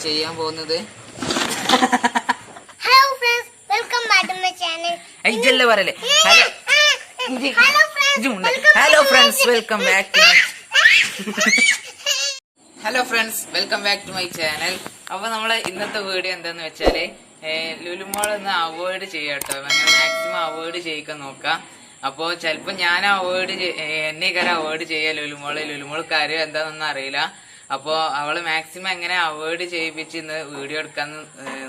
ചെയ്യാൻ പോകുന്നത് ഇജല്ലേ പറയല്ലേ hello friends welcome back to my channel. അപ്പൊ നമ്മളെ ഇന്നത്തെ വീഡിയോ എന്താന്ന് വെച്ചാല് ലുലുമോൾ ഒന്ന് അവോയ്ഡ് ചെയ്യാട്ടോ, മാക്സിമം അവോയ്ഡ് ചെയ്യിക്കാൻ നോക്കാം. അപ്പൊ ചിലപ്പോ ഞാൻ എന്നെ അവോയ്ഡ് ചെയ്യാ ലുലുമോൾ കാര്യം എന്താണെന്നൊന്നും അറിയില്ല. അപ്പൊ അവള് മാക്സിമം എങ്ങനെ അവോയ്ഡ് ചെയ്യിപ്പിച്ച് ഇന്ന് വീഡിയോ എടുക്കാൻ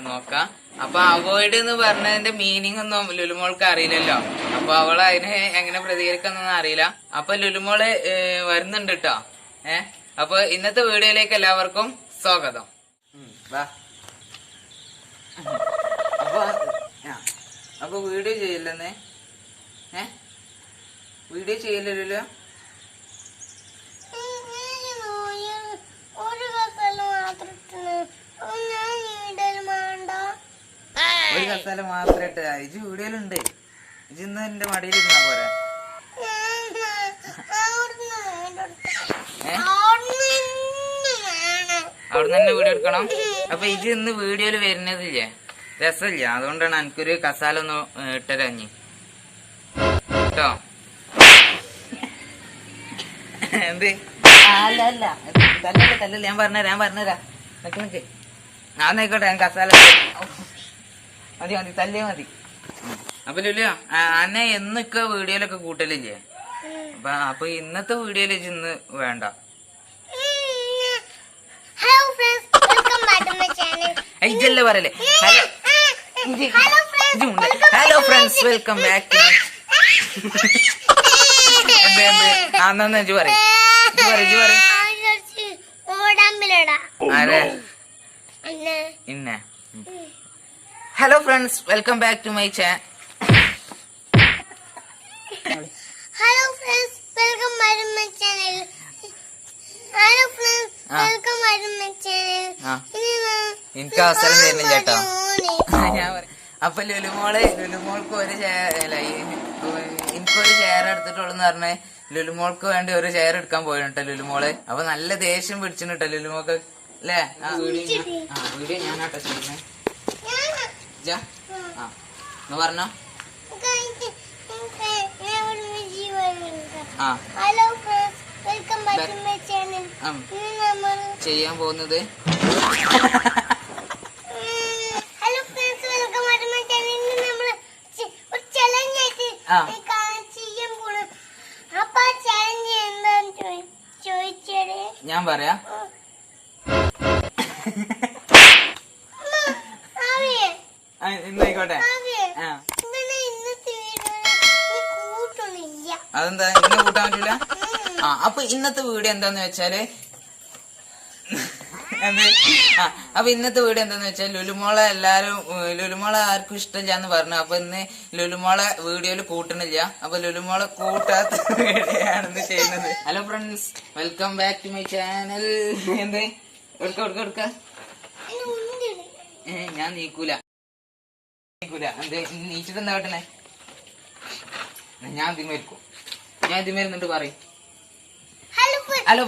നോക്കാം. അപ്പൊ അവോയ്ഡ് എന്ന് പറഞ്ഞതിന്റെ മീനിങ് ഒന്നും ലുലുമോൾക്ക് അറിയില്ലല്ലോ. അപ്പൊ അവള് അതിന് എങ്ങനെ പ്രതികരിക്കാന്നൊന്നും അറിയില്ല. അപ്പൊ ലുലുമോള് വരുന്നുണ്ട് കേട്ടോ. അപ്പൊ ഇന്നത്തെ വീഡിയോയിലേക്ക് എല്ലാവർക്കും സ്വാഗതം. അപ്പൊ വീഡിയോ ചെയ്യില്ലെന്നേ വീഡിയോ ചെയ്യില്ലല്ലോ. ഒരു കസാല മാത്രം ഇട്ട് ഇജ് വീഡിയോയിലുണ്ട്. ഇജ് ഇന്ന് എന്റെ മടിയിൽ ഇരുന്നാ പോരെ. അവിടെ തന്നെ വീഡിയോ എടുക്കണം. അപ്പൊ ഇജ് ഇന്ന് വീഡിയോയില് വരുന്നതില്ലേ, രസമില്ല. അതുകൊണ്ടാണ് എനിക്കൊരു കസാല ഒന്ന് ഇട്ടരഞ്ഞി കേട്ടോ. എന്ത് അല്ല തല്ലല്ല, ഞാൻ പറഞ്ഞുതരാ നിക്ക് ആയിക്കോട്ടെ. ഞാൻ കസാല മതി തല്ലേ മതി. അപ്പൊ ലുലു അന്നെ എന്നൊക്കെ വീഡിയോയിലൊക്കെ കൂട്ടലില്ലേ. അപ്പൊ ഇന്നത്തെ വീഡിയോയില് ഇന്ന് വേണ്ട. ഇജല്ലേ പറയല്ലേ hello friends welcome back to ഇജ് പറ ഇന്നെ hello friends welcome back to my channel. എനിക്ക് അവസരം തരുന്നില്ല കേട്ടോ. ഞാൻ പറയാം. അപ്പൊ ലുലുമോൾക്ക് എനിക്കൊരു ചെയർ എടുത്തിട്ടുള്ളൂന്ന് പറഞ്ഞേ ലുലുമോൾക്ക് വേണ്ടി ഒരു ചെയർ എടുക്കാൻ പോയിട്ടോ ലുലുമോള്. അപ്പൊ നല്ല ദേഷ്യം പിടിച്ചിട്ടോ ലുലുമോൾക്ക് അല്ലേ. വീഡിയോ ഞാനാട്ടോ ചെയ്യുന്നേ. പറഞ്ഞോ. ചെയ്യാൻ പോകുന്നത് ഞാൻ പറയാ. ഇന്നായിക്കോട്ടെ. അതെന്താ ഇന്ന് കൂട്ടാൻ പറ്റില്ല? അപ്പൊ ഇന്നത്തെ വീഡിയോ എന്താന്ന് വെച്ചാല് ഇന്നത്തെ വീഡിയോ എന്താന്ന് വെച്ചാൽ ലുലുമോളെ ആർക്കും ഇഷ്ടമില്ലാന്ന് പറഞ്ഞു. അപ്പൊ ഇന്ന് ലുലുമോളെ വീഡിയോയില് കൂട്ടണില്ല. അപ്പൊ ലുലുമോളെ കൂട്ടാത്ത വീഡിയോയാണെന്ന് ചെയ്യുന്നത്. Hello friends welcome back to my channel. എന്തേ എടുക്ക ഞാൻ നീക്കൂല. എന്തേ നീച്ചിട്ട് എന്താ കേട്ടനെ? ഞാൻ ഇതിമേ ഇരുന്നിട്ട് പറയും. ഹലോ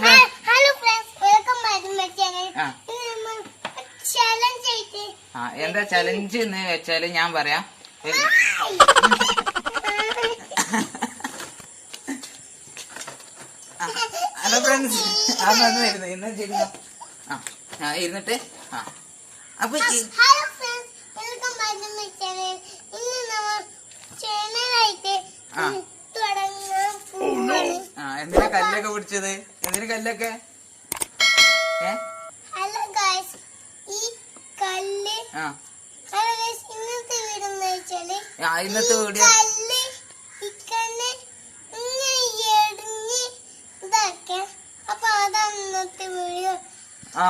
എന്താ ചലഞ്ച് എന്ന് വെച്ചാല് ഞാൻ പറയാം. ഹലോ ഫ്രണ്ട്സ് ഇരുന്നിട്ട് അപ്പൊ എന്തിനാ കല്ലൊക്കെ പിടിച്ചത്? എന്തിനാ കല്ലൊക്കെ? ഇന്നത്തെ വീഡിയോ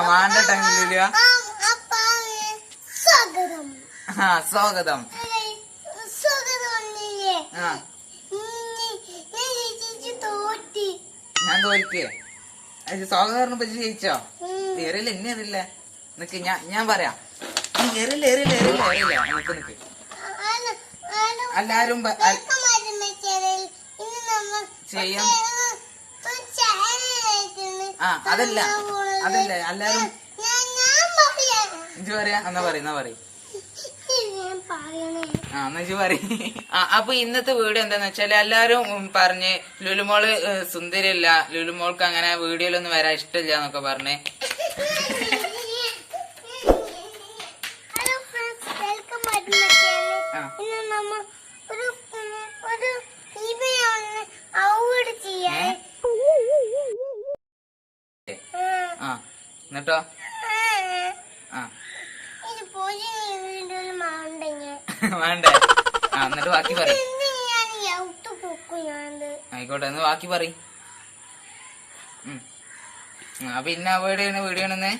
മാണ്ട ടൈമില്ല. സ്വാഗതം. ഞാൻ തോൽക്കേ? സ്വാഗതം പറഞ്ഞപ്പോ ജയിച്ചോ? എറിയില്ല എന്നെ അറിയില്ല. നിക്ക് ഞാൻ പറയാം. നിക്ക് എല്ലാരും ചെയ്യാം. അതല്ല അതല്ലേ എല്ലാരും ഇജ്ജ് പറയാ എന്നാ പറയും അപ്പൊ ഇന്നത്തെ വീഡിയോ എന്താന്ന് വെച്ചാല് എല്ലാരും പറഞ്ഞ് ലുലുമോള് സുന്ദരിയല്ല, ലുലുമോൾക്ക് അങ്ങനെ വീഡിയോയിലൊന്നും വരാൻ ഇഷ്ടമില്ല എന്നൊക്കെ പറഞ്ഞ്. എന്നിട്ടോ വേണ്ടേ? എന്നിട്ട് ബാക്കി പറ. ആയിക്കോട്ടെ, എന്ന് ബാക്കി പറ. അപ്പൊ ഇന്ന അവോയ്ഡ് ചെയ്യണ വീഡിയോ ആണെന്ന്.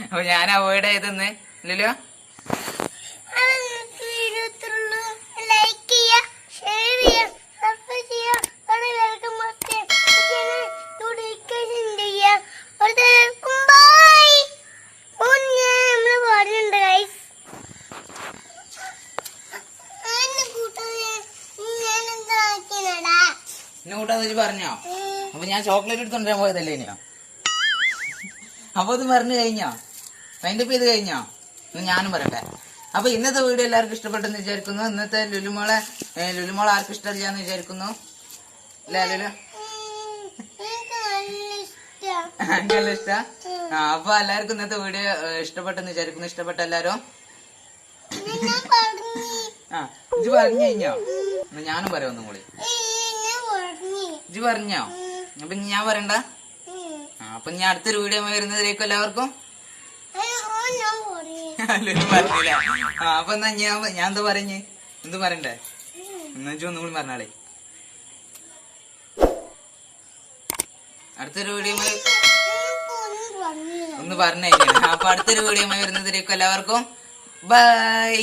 അപ്പൊ ഞാൻ അവോയ്ഡ് ചെയ്തെന്ന് ഇല്ലല്ലോ. എന്നെ കൂട്ടാ പറഞ്ഞോ? അപ്പൊ ഞാൻ ചോക്ലേറ്റ് എടുത്തോണ്ടിരാൻ പോയതല്ലേ ഇനിയോ? അപ്പൊ ഇത് പറഞ്ഞു കഴിഞ്ഞോ? വൈൻഡപ്പ് ചെയ്ത് കഴിഞ്ഞോ? ഞാനും പറയട്ടെ. അപ്പൊ ഇന്നത്തെ വീഡിയോ എല്ലാവർക്കും ഇഷ്ടപ്പെട്ടെന്ന് വിചാരിക്കുന്നു. ഇന്നത്തെ ലുലുമോൾ ആർക്കും ഇഷ്ടമില്ലാന്ന് വിചാരിക്കുന്നു. അല്ലേ ലുലു? നല്ല ഇഷ്ടാ. അപ്പൊ എല്ലാവർക്കും ഇന്നത്തെ വീഡിയോ ഇഷ്ടപ്പെട്ടെന്ന് വിചാരിക്കുന്നു. ഇഷ്ടപ്പെട്ട എല്ലാരും ഇജ്ജ് പറഞ്ഞു കഴിഞ്ഞോ? ഞാനും പറയാം ഒന്നും കൂടി. ഇജ്ജ് പറഞ്ഞോ? അപ്പൊ ഞാൻ പറയണ്ട. അപ്പൊ ഞാൻ അടുത്തൊരു വീഡിയോ വരുന്നതിലേക്കും എല്ലാവർക്കും പറഞ്ഞില്ല. അപ്പൊ എന്നാ ഞാൻ എന്താ പറഞ്ഞേ? എന്ത് പറയണ്ടേ? എന്നാ ഒന്നും കൂടി പറഞ്ഞാളേ. അടുത്തൊരു വീഡിയോ ഒന്ന് പറഞ്ഞു കഴിഞ്ഞാൽ. അപ്പൊ അടുത്തൊരു വീഡിയോ വരുന്നതിലേക്കും എല്ലാവർക്കും ബൈ.